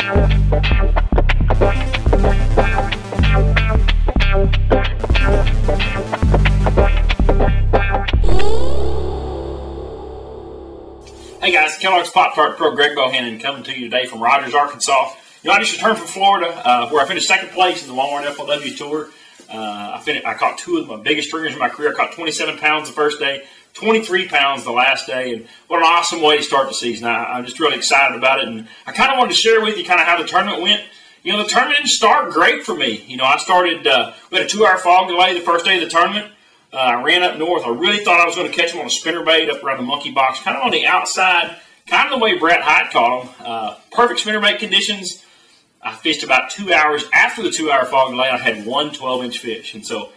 Hey guys, Kellogg's Pop-Tart Pro Greg Bohannon coming to you today from Rogers, Arkansas. You know, I just returned from Florida where I finished second place in the Longhorn FLW Tour. I caught two of my biggest stringers in my career. I caught 27 pounds the first day, 23 pounds the last day, and what an awesome way to start the season. I'm just really excited about it, and I kind of wanted to share with you kind of how the tournament went. You know, the tournament didn't start great for me. You know, I started, we had a 2-hour fog delay the first day of the tournament. I ran up north. I really thought I was going to catch him on a spinnerbait up around the monkey box, kind of on the outside, kind of the way Brett Hite caught him. Perfect spinnerbait conditions. I fished about 2 hours after the 2-hour fog delay. I had one 12-inch fish. And so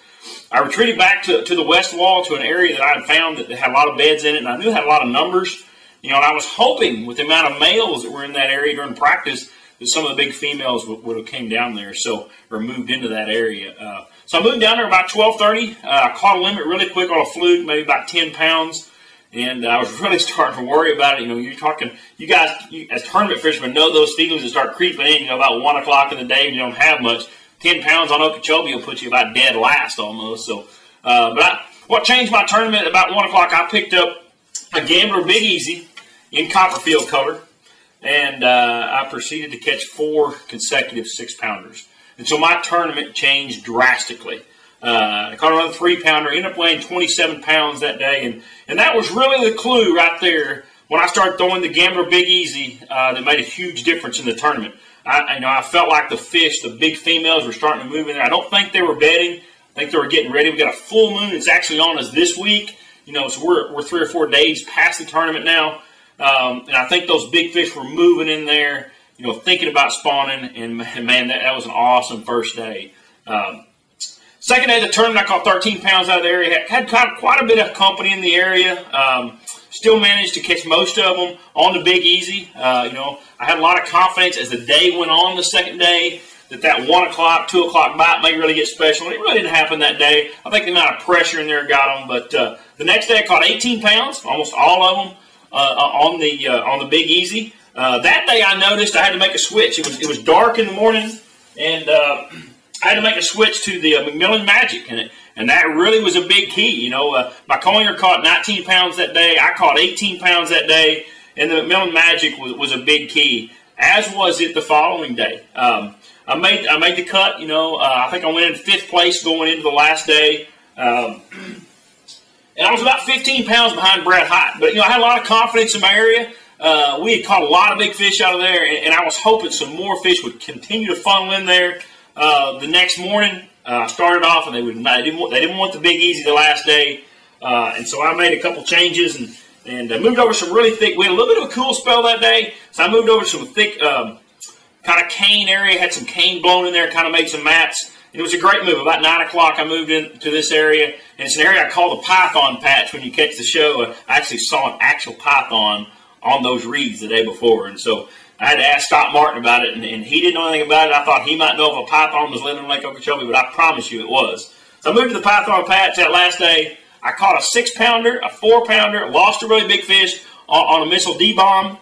I retreated back to the west wall to an area that I had found that had a lot of beds in it, and I knew it had a lot of numbers. You know, and I was hoping with the amount of males that were in that area during practice that some of the big females would have came down there, or moved into that area. So I moved down there about 12:30. I caught a limit really quick on a fluke, maybe about 10 pounds. And I was really starting to worry about it. You know, you guys as tournament fishermen know those feelings that start creeping in, you know, about 1 o'clock in the day and you don't have much. 10 pounds on Okeechobee will put you about dead last almost. So, what changed my tournament about 1 o'clock, I picked up a Gambler Big Easy in Copperfield color. And I proceeded to catch 4 consecutive 6-pounders. And so my tournament changed drastically. I caught another 3-pounder, ended up weighing 27 pounds that day, and that was really the clue right there when I started throwing the Gambler Big Easy that made a huge difference in the tournament. I felt like the fish, the big females, were starting to move in there. I don't think they were bedding. I think they were getting ready. We got a full moon. It's actually on us this week. You know, so we're 3 or 4 days past the tournament now, and I think those big fish were moving in there. You know, thinking about spawning, and man, that was an awesome first day. Second day of the tournament, I caught 13 pounds out of the area. Had quite a bit of company in the area. Still managed to catch most of them on the Big Easy. You know, I had a lot of confidence as the day went on the second day that 1 o'clock, 2 o'clock bite may really get special. And it really didn't happen that day. I think the amount of pressure in there got them. But the next day, I caught 18 pounds, almost all of them on the Big Easy. That day, I noticed I had to make a switch. It was dark in the morning, and I had to make a switch to the McMillan Magic, and that really was a big key. You know, my Collier caught 19 pounds that day. I caught 18 pounds that day, and the McMillan Magic was a big key, as was it the following day. I made the cut. You know, I think I went in 5th place going into the last day, and I was about 15 pounds behind Brett Hite. But, you know, I had a lot of confidence in my area. We had caught a lot of big fish out of there, and I was hoping some more fish would continue to funnel in there. The next morning, I started off, and they didn't want the Big Easy the last day, and so I made a couple changes and moved over some really thick. We had a little bit of a cool spell that day, so I moved over some thick kind of cane area. Had some cane blown in there, kind of made some mats. And it was a great move. About 9 o'clock, I moved into this area, and it's an area I call the Python Patch. When you catch the show, I actually saw an actual python on those reeds the day before, and so I had to ask Scott Martin about it, and he didn't know anything about it. I thought he might know if a python was living in Lake Okeechobee, but I promise you it was. So I moved to the Python Patch that last day. I caught a 6-pounder, a 4-pounder, lost a really big fish on a missile D-bomb,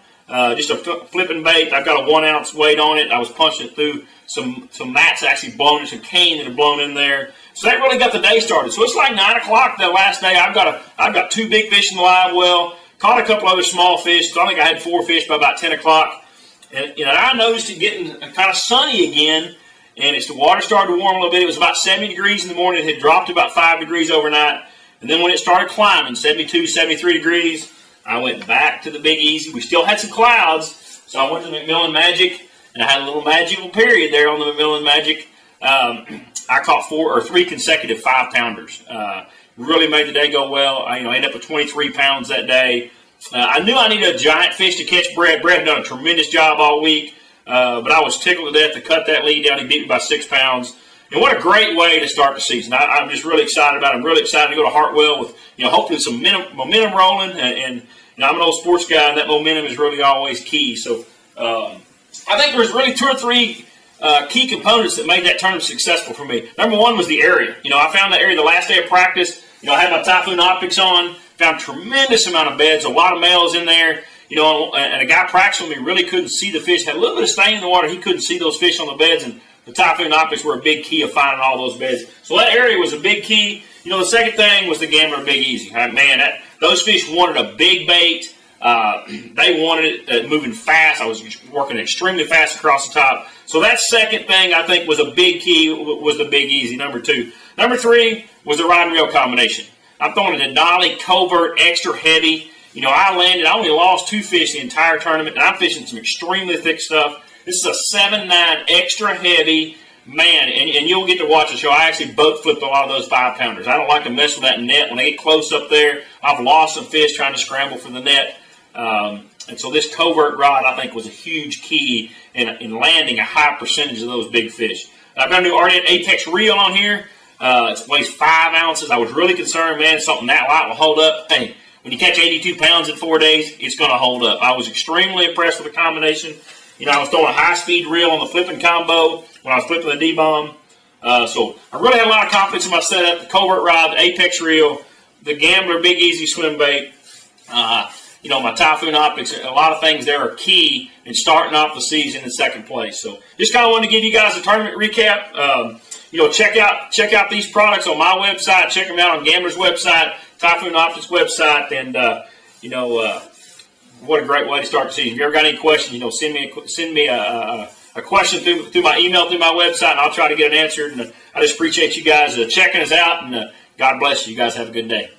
just a flipping bait. I've got a 1-ounce weight on it. I was punching it through some mats actually blown in, some cane that had blown in there. So that really got the day started. So it's like 9 o'clock that last day. I've got 2 big fish in the live well, caught a couple other small fish. So I think I had 4 fish by about 10 o'clock. And you know, I noticed it getting kind of sunny again, and the water started to warm a little bit. It was about 70 degrees in the morning. It had dropped to about 5 degrees overnight. And then when it started climbing, 72, 73 degrees, I went back to the Big Easy. We still had some clouds, so I went to the McMillan Magic, and I had a little magical period there on the McMillan Magic. I caught 3 consecutive 5-pounders. Really made the day go well. I ended up with 23 pounds that day. I knew I needed a giant fish to catch Brett. Brett had done a tremendous job all week, but I was tickled to death to cut that lead down. He beat me by 6 pounds. And what a great way to start the season. I'm just really excited about it. I'm really excited to go to Hartwell with, hopefully some momentum rolling. And I'm an old sports guy, and that momentum is really always key. So I think there's really 2 or 3 key components that made that tournament successful for me. Number one was the area. I found that area the last day of practice. I had my Typhoon optics on. Found a tremendous amount of beds, a lot of males in there. you know, and a guy practicing with me really couldn't see the fish. Had a little bit of stain in the water. He couldn't see those fish on the beds, and the Typhoon Optics were a big key of finding all those beds. So that area was a big key. You know, the second thing was the Gambler Big Easy. Man, those fish wanted a big bait. They wanted it moving fast. I was working extremely fast across the top. So that second thing I think was a big key, was the Big Easy, number 2. Number 3 was the rod and reel combination. I'm throwing a dolly, covert, extra heavy. You know, I only lost 2 fish the entire tournament, and I'm fishing some extremely thick stuff. This is a 7.9 extra heavy, man, and you'll get to watch the show. I actually boat flipped a lot of those 5-pounders. I don't like to mess with that net. When I get close up there, I've lost some fish trying to scramble for the net. And so this covert rod, I think, was a huge key in landing a high percentage of those big fish. I've got a new Ardent Apex reel on here. It weighs 5 ounces. I was really concerned, man, something that light will hold up. Hey, when you catch 82 pounds in 4 days, it's going to hold up. I was extremely impressed with the combination. You know, I was throwing a high-speed reel on the flipping combo when I was flipping the D-bomb. So I really had a lot of confidence in my setup. The covert rod, the Apex reel, the Gambler Big Easy swim bait. You know, my Typhoon Optics, a lot of things there are key in starting off the season in second place. So just kind of wanted to give you guys a tournament recap. You know, check out these products on my website. Check them out on Gambler's website, Typhoon Optics website, and you know, what a great way to start the season. If you ever got any questions, you know, send me a question through my email, through my website, and I'll try to get it answered. And I just appreciate you guys checking us out, and God bless you. You guys have a good day.